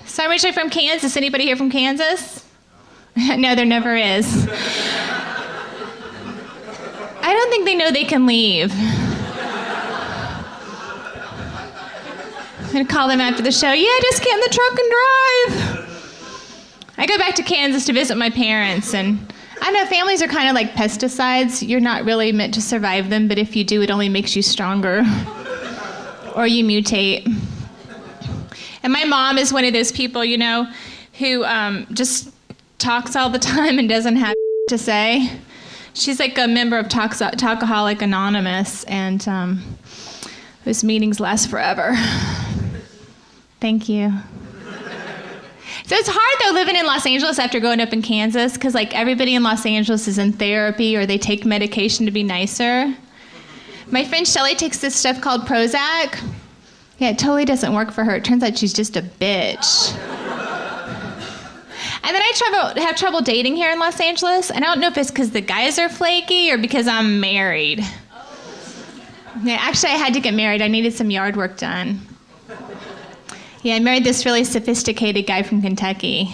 So I'm originally from Kansas. Anybody here from Kansas? No, there never is. I don't think they know they can leave. I'm going to call them after the show. Yeah, just get in the truck and drive. I go back to Kansas to visit my parents, and I know families are kind of like pesticides. You're not really meant to survive them, but if you do, it only makes you stronger. Or you mutate. And my mom is one of those people, you know, who just talks all the time and doesn't have to say. She's like a member of Talkaholic Anonymous, and those meetings last forever. Thank you. So it's hard, though, living in Los Angeles after growing up in Kansas, because, like, everybody in Los Angeles is in therapy or they take medication to be nicer. My friend Shelly takes this stuff called Prozac. Yeah, it totally doesn't work for her. It turns out she's just a bitch. And then I have trouble dating here in Los Angeles, and I don't know if it's because the guys are flaky or because I'm married. Yeah, actually, I had to get married. I needed some yard work done. Yeah, I married this really sophisticated guy from Kentucky.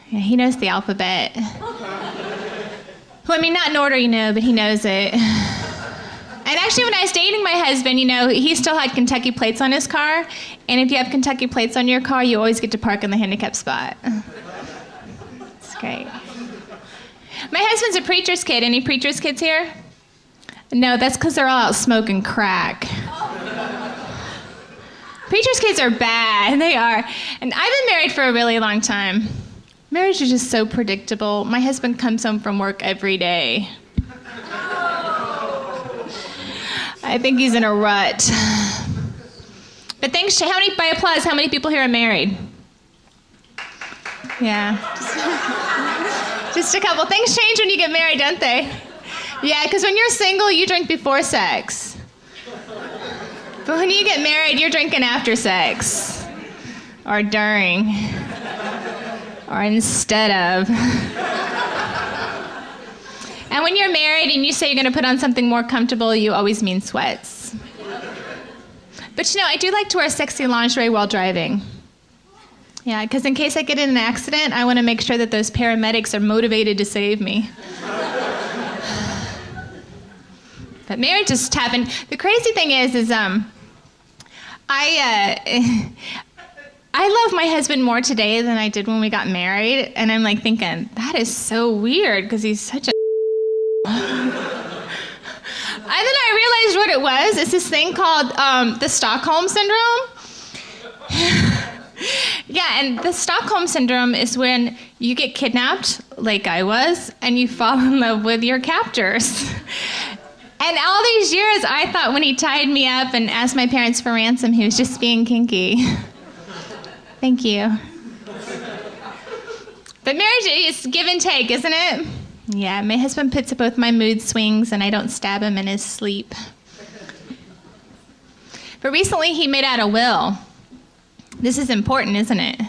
Yeah, he knows the alphabet. Well, I mean, not in order, you know, but he knows it. And actually, when I was dating my husband, you know, he still had Kentucky plates on his car. And if you have Kentucky plates on your car, you always get to park in the handicapped spot. It's great. My husband's a preacher's kid. Any preacher's kids here? No, that's because they're all out smoking crack. Preacher's kids are bad. They are. And I've been married for a really long time. Marriage is just so predictable. My husband comes home from work every day. I think he's in a rut. But thanks, by applause, how many people here are married? Yeah. Just a couple. Things change when you get married, don't they? Yeah, because when you're single, you drink before sex. But when you get married, you're drinking after sex. Or during. Or instead of. And when you're married and you say you're going to put on something more comfortable, you always mean sweats. But you know, I do like to wear sexy lingerie while driving. Yeah, because in case I get in an accident, I want to make sure that those paramedics are motivated to save me. But marriage just happened. The crazy thing is I love my husband more today than I did when we got married. And I'm like thinking, that is so weird because he's such a And then I realized what it was. It's this thing called the Stockholm Syndrome. Yeah, and the Stockholm Syndrome is when you get kidnapped, like I was, and you fall in love with your captors. And all these years, I thought when he tied me up and asked my parents for ransom, he was just being kinky. Thank you. But marriage is give and take, isn't it? Yeah, my husband puts up both my mood swings, and I don't stab him in his sleep. But recently, he made out a will. This is important, isn't it?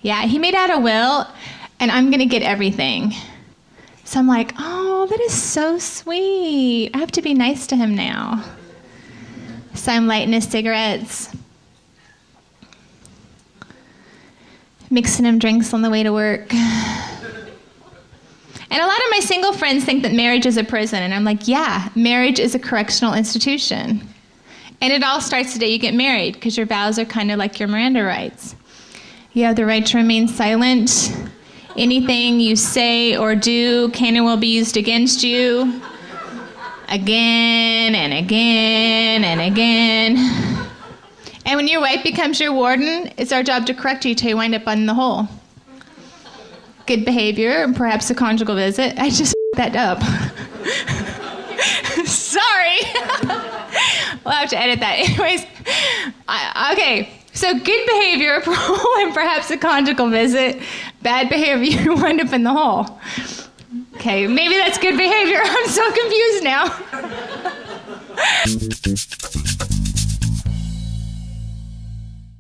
Yeah, he made out a will, and I'm going to get everything. So I'm like, oh, that is so sweet. I have to be nice to him now. So I'm lighting his cigarettes, mixing him drinks on the way to work. And a lot of my single friends think that marriage is a prison. And I'm like, yeah, marriage is a correctional institution. And it all starts the day you get married, because your vows are kind of like your Miranda Rights. You have the right to remain silent. Anything you say or do can and will be used against you again and again and again. And when your wife becomes your warden, it's our job to correct you till you wind up in the hole. Good behavior and perhaps a conjugal visit. I just that up. Sorry. We'll have to edit that. Anyways, okay. So good behavior, parole, and perhaps a conjugal visit. Bad behavior, you wind up in the hole. Okay, maybe that's good behavior. I'm so confused now.